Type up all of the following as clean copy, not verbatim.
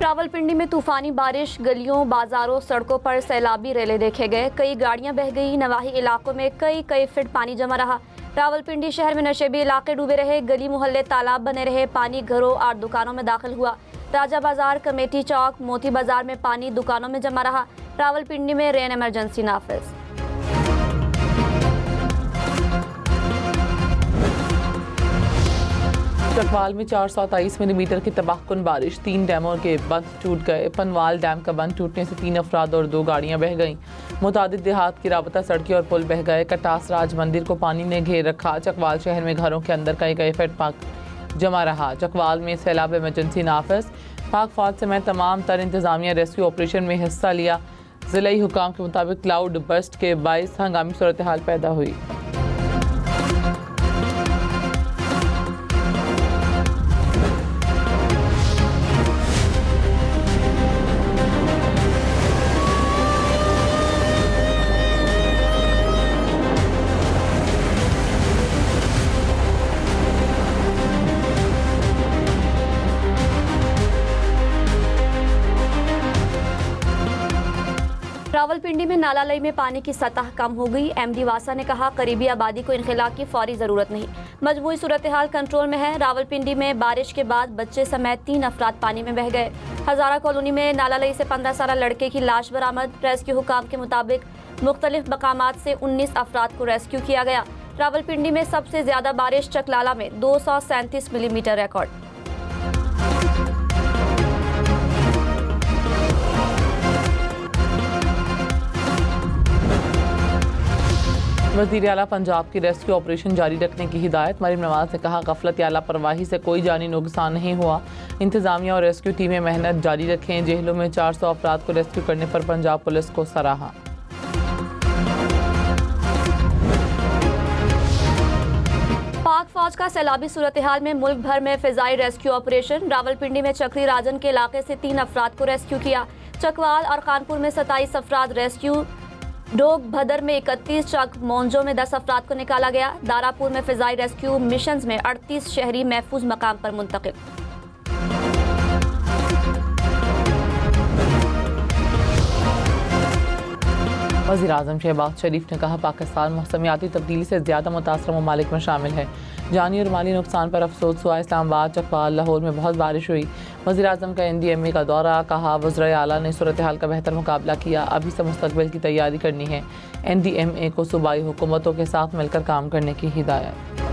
रावलपिंडी में तूफानी बारिश, गलियों, बाजारों, सड़कों पर सैलाबी रेले देखे गए। कई गाड़ियां बह गई। नवाही इलाकों में कई फीट पानी जमा रहा। रावलपिंडी शहर में नशेबी इलाके डूबे रहे। गली मोहल्ले तालाब बने रहे। पानी घरों और दुकानों में दाखिल हुआ। राजा बाजार, कमेटी चौक, मोती बाजार में पानी दुकानों में जमा रहा। रावलपिंडी में रेन इमरजेंसी नाफिज। चकवाल में 423 मिलीमीटर की तबाहकुन बारिश, 3 डैमों के बंद टूट गए। पनवाल डैम का बंद टूटने से 3 अफराद और 2 गाड़ियां बह गईं। मुतादिद देहात की राबता सड़कें और पुल बह गए। कटास राज मंदिर को पानी ने घेर रखा। चकवाल शहर में घरों के अंदर कई फीट पानी जमा रहा। चकवाल में सैलाब इमरजेंसी नाफिज। पाक फौज समेत तमाम तर इंतजामिया रेस्क्यू ऑपरेशन में हिस्सा लिया। जिलाई हुकाम के मुताबिक क्लाउड बर्स्ट के बाइस हंगामी सूरत हाल पैदा हुई। रावलपिंडी में नालालई में पानी की सतह कम हो गई। एमडी वासा ने कहा, करीबी आबादी को इनखला की फौरी जरूरत नहीं, मजमूई सूरत हाल कंट्रोल में है। रावलपिंडी में बारिश के बाद बच्चे समेत 3 अफराद पानी में बह गए। हजारा कॉलोनी में नालालई से 15 साला लड़के की लाश बरामद। रेस्क्यू हुकाम के मुताबिक मुख्तलिफ मकामात से 19 अफराद को रेस्क्यू किया गया। रावलपिंडी में सबसे ज्यादा बारिश चकलाला में 237 मिलीमीटर रिकॉर्ड। वज़ीर आला पंजाब की रेस्क्यू ऑपरेशन जारी रखने की हिदायत। मरीम नवाज ने कहा, गफलत या लापरवाही से कोई जानी नुकसान नहीं हुआ। इंतजामिया और रेस्क्यू टीमें मेहनत जारी रखें। जेलों में 400 अफराद को रेस्क्यू करने पर पंजाब पुलिस को सराहा। पाक फौज का सैलाबी सूरत हाल में मुल्क भर में फिजाई रेस्क्यू ऑपरेशन। रावलपिंडी में चक्री राजन के इलाके से 3 अफराद को रेस्क्यू किया। चकवाल और कानपुर में 27 अफराद रेस्क्यू। डोग भदर में 31, चक मोंजो में 10 अफराद को निकाला गया। दारापुर में फिजाई रेस्क्यू मिशंस में 38 शहरी महफूज मकाम पर मुंतकिल। वज़ीर आज़म शहबाज शरीफ ने कहा, पाकिस्तान मौसमियाती तब्दीली से ज़्यादा मुतासर ममालिक में शामिल है। जानी और माली नुकसान पर अफसोस हुआ। इस्लामाबाद, चकवाल, लाहौर में बहुत बारिश हुई। वज़ीर आज़म का NDMA का दौरा। कहा, वज़ीर आला ने सूरत हाल का बेहतर मुकाबला किया। अभी से मुस्तकबिल की तैयारी करनी है। NDMA को सूबाई हुकूमतों के साथ मिलकर काम करने की हिदायत।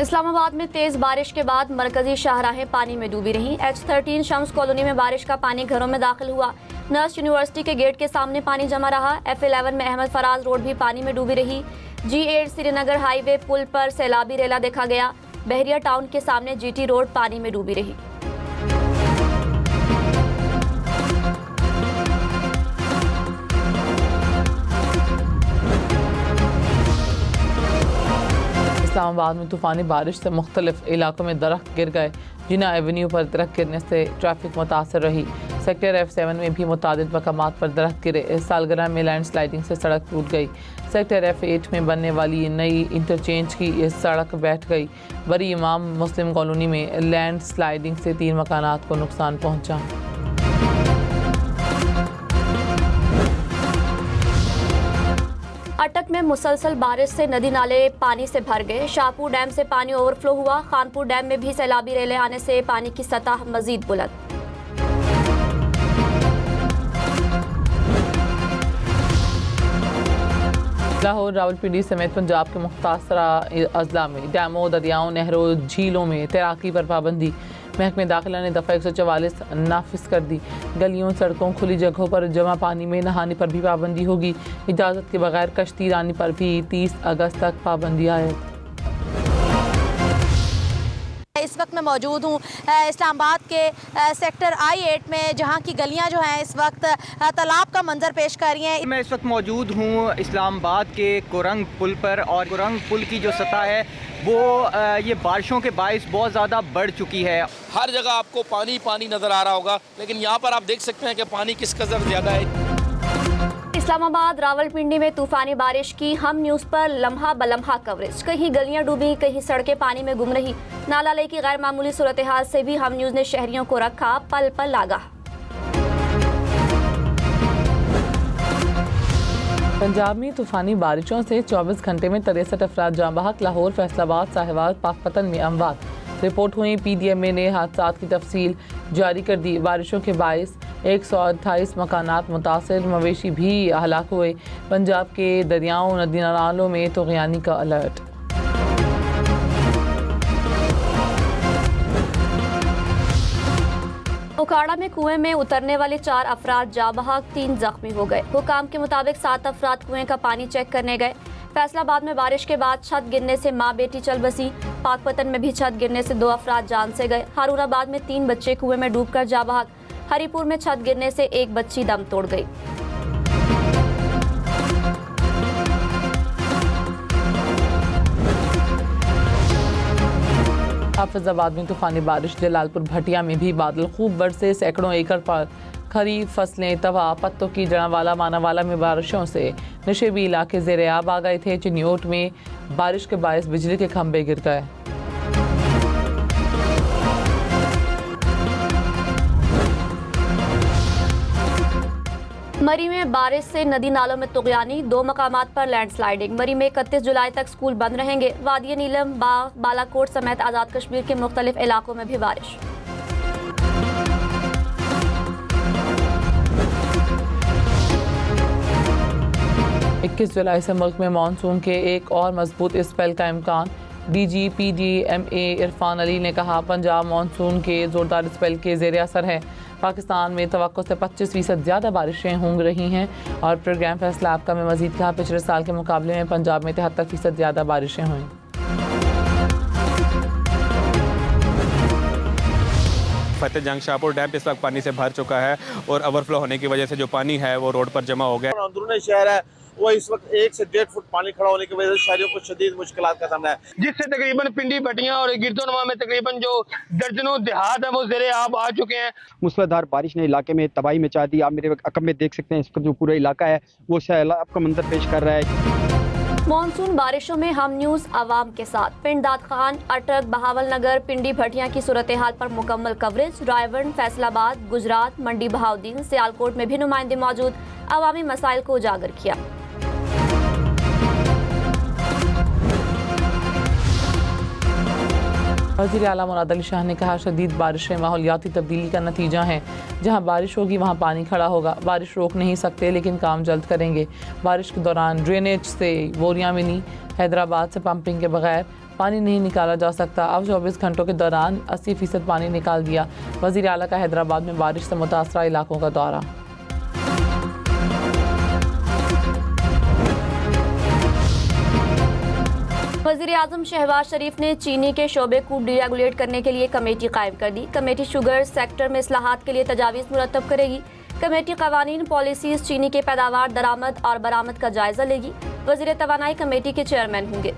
इस्लामाबाद में तेज बारिश के बाद मरकजी शाहराहें पानी में डूबी रहीं। H13 शम्स कॉलोनी में बारिश का पानी घरों में दाखिल हुआ। नर्स यूनिवर्सिटी के गेट के सामने पानी जमा रहा। F11 में अहमद फराज रोड भी पानी में डूबी रही। G8 श्रीनगर हाईवे पुल पर सैलाबी रेला देखा गया। बहरिया टाउन के सामने GT रोड पानी में डूबी रही। इस्लामाबाद में तूफ़ानी बारिश से मुख्तलिफ इलाकों में दरख्त गिर गए। जिना एवेन्यू पर दरख्त गिरने से ट्रैफिक मुतासर रही। सेक्टर F7 में भी मुतादिद मकामात पर दरख्त गिरे। इस सालगिरह में लैंड स्लाइडिंग से सड़क टूट गई। सेक्टर F8 में बनने वाली नई इंटरचेंज की इस सड़क बैठ गई। बरी इमाम मुस्लिम कॉलोनी में लैंड स्लाइडिंग से 3 मकानात को नुकसान पहुँचा। अटक में मुसलसल बारिश से नदी नाले पानी से भर गए। शाहपुर डैम से पानी ओवरफ्लो हुआ। खानपुर डैम में भी सैलाबी रेले आने से पानी की सतह मजीद बुलंद। लाहौर, रावलपिंडी समेत पंजाब के मुख्तासरा अजला में डैमों, दरियाओं, नहरों, झीलों में तैराकी पर पाबंदी। महकमे दाखिला ने दफ़ा 144 नाफिज कर दी। गलियों, सड़कों, खुली जगहों पर जमा पानी में नहाने पर भी पाबंदी होगी। इजाज़त के बगैर कश्ती रानी पर भी 30 अगस्त तक पाबंदी आयद। इस वक्त मैं मौजूद हूँ इस्लामाबाद के सेक्टर I8 में, जहाँ की गलियाँ जो हैं इस वक्त तालाब का मंजर पेश कर रही हैं। मैं इस वक्त मौजूद हूँ इस्लामाबाद के कुरंग पुल पर, और कुरंग पुल की जो सतह है वो ये बारिशों के बायस बहुत ज़्यादा बढ़ चुकी है। हर जगह आपको पानी पानी नज़र आ रहा होगा, लेकिन यहाँ पर आप देख सकते हैं कि पानी किस कदर ज़्यादा है। इस्लामाबाद रावलपिंडी में तूफानी बारिश की हम न्यूज़ पर लम्हा बलम्हा कवरेज। कहीं गलियां डूबी, कहीं सड़कें पानी में गुम रही। नाला लई की गैर मामूली सूरत हाल से भी हम न्यूज़ ने शहरियों को रखा पल पल आगाह। पंजाब में तूफानी बारिशों से 24 घंटे में 63 अफराद जाँ बहक। लाहौर, फैसलाबाद, साहिवाल, पाकपतन में अमवात रिपोर्ट हुई। PDMA ने हादसात की तफसील जारी कर दी। बारिशों के बायस 128 मकानात मुतासर, मवेशी भी हलाक हुए। पंजाब के दरियाओं, नदी नालों में तुग़यानी का अलर्ट। उकाड़ा में कुएं में उतरने वाले 4 अफराद जाँ बहक, 3 जख्मी हो गए। हुकाम के मुताबिक 7 अफराद कुएं का पानी चेक करने गए। फैसलाबाद में बारिश के बाद छत गिरने से मां बेटी चल बसी। पाकपतन में भी छत गिरने से 2 अफराद जान से गए। हारूनाबाद में 3 बच्चे कुएं में डूबकर जाँ बहक। हरीपुर में छत गिरने से एक बच्ची दम तोड़ गई। हाफिजाबाद में तूफानी बारिश। जलालपुर भटिया में भी बादल खूब बरसे। सैकड़ों एकड़ पर खरीफ फसलें तबाह। पत्तों की जड़ावाला मानावाला में बारिशों से नशेबी इलाके ज़ेरे आब आ गए थे। चिन्योट में बारिश के बायस बिजली के खंभे गिर गए। मरी में बारिश से नदी नालों में तुग़यानी, 2 मकामात पर लैंडस्लाइडिंग। मरी में 31 जुलाई तक स्कूल बंद रहेंगे। वादी नीलम, बाग, बालाकोट समेत आज़ाद कश्मीर के मुख्तलिफ इलाकों में भी बारिश। इक्कीस जुलाई से मुल्क में मानसून के एक और मजबूत स्पेल का इम्कान। DG PDMA इरफान अली ने कहा, पंजाब मानसून के ज़ोरदार स्पेल के ज़ेर असर है। पाकिस्तान में तवक्को से 25% ज़्यादा बारिशें होंग रही हैं। और प्रोग्राम फैसला आपका में मजीद कहा, पिछले साल के मुकाबले में पंजाब में 73% ज़्यादा बारिशें हुई। फतेह जंग शाहपुर डैम इस वक्त पानी से भर चुका है और ओवरफ्लो होने की वजह से जो पानी है वो रोड पर जमा हो गया। अंदरूनी शहर है वो इस वक्त 1 से 1.5 फुट पानी खड़ा होने की वजह से शहरियों को शदीद मुश्किलात का सामना है, जिससे तकरीबन पिंडी भटियां और गिरदोनवा में तकरीबन जो दर्जनों देहात है वो ज़ेरे आब आ चुके हैं। मूसलाधार बारिश ने इलाके में तबाही मचा दी। आप मेरे अकब में देख सकते हैं, इस वक्त जो पूरा इलाका है वो सैलाब का मंजर पेश कर रहा है। मानसून बारिशों में हम न्यूज़ आवाम के साथ। पिंड दाद खान, अटक, बहावल नगर, पिंडी भटिया की सूरत हाल पर मुकम्मल कवरेज। रायवन, फैसलाबाद, गुजरात, मंडी बहाउद्दीन, सियालकोट में भी नुमाइंदे मौजूद। अवामी मसाइल को उजागर किया। वज़ीर आला मुराद अली शाह ने कहा, शदीद बारिशें माहौलियाती तब्दीली का नतीजा हैं। जहां बारिश होगी वहां पानी खड़ा होगा। बारिश रोक नहीं सकते लेकिन काम जल्द करेंगे। बारिश के दौरान ड्रेनेज से बोरियां मिली। हैदराबाद से पंपिंग के बगैर पानी नहीं निकाला जा सकता। अब 24 घंटों के दौरान 80% पानी निकाल दिया। वज़ीर आला का हैदराबाद में बारिश से मुतासरा इलाकों का दौरा। वज़ीर-ए-आज़म शहबाज शरीफ ने चीनी के शोबे को डीरेगुलेट करने के लिए कमेटी कायम कर दी। कमेटी शुगर सेक्टर में इस्लाहात के लिए तजावीज़ मुरतब करेगी। कमेटी कवानीन, पॉलिसीज़, चीनी के पैदावार, दरामद और बरामद का जायजा लेगी। वज़ीर तवानाई कमेटी के चेयरमैन होंगे।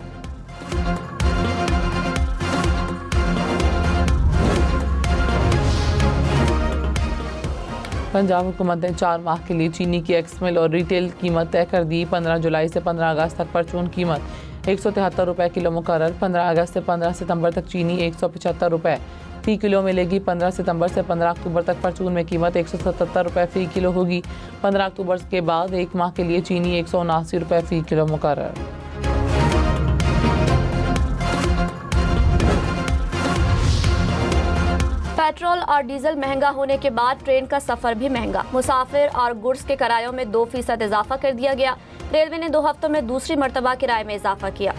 पंजाब हुकूमत ने 4 माह के लिए चीनी की एक्समिल और रिटेल कीमत तय कर दी। 15 जुलाई से 15 अगस्त तक परचून कीमत 173 रुपये किलो मुकर्रर। 15 अगस्त से 15 सितंबर तक चीनी 175 रुपये फ़ी किलो मिलेगी। 15 सितंबर से 15 अक्टूबर तक परचून में कीमत 177 रुपये फ़ी किलो होगी। 15 अक्टूबर के बाद 1 माह के लिए चीनी 179 रुपये फ़ी किलो मुकर्रर। पेट्रोल और डीजल महंगा होने के बाद ट्रेन का सफर भी महंगा। मुसाफिर और गुड्स के किरायों में 2% इजाफा कर दिया गया। रेलवे ने 2 हफ्तों में दूसरी मर्तबा किराए में इजाफा किया।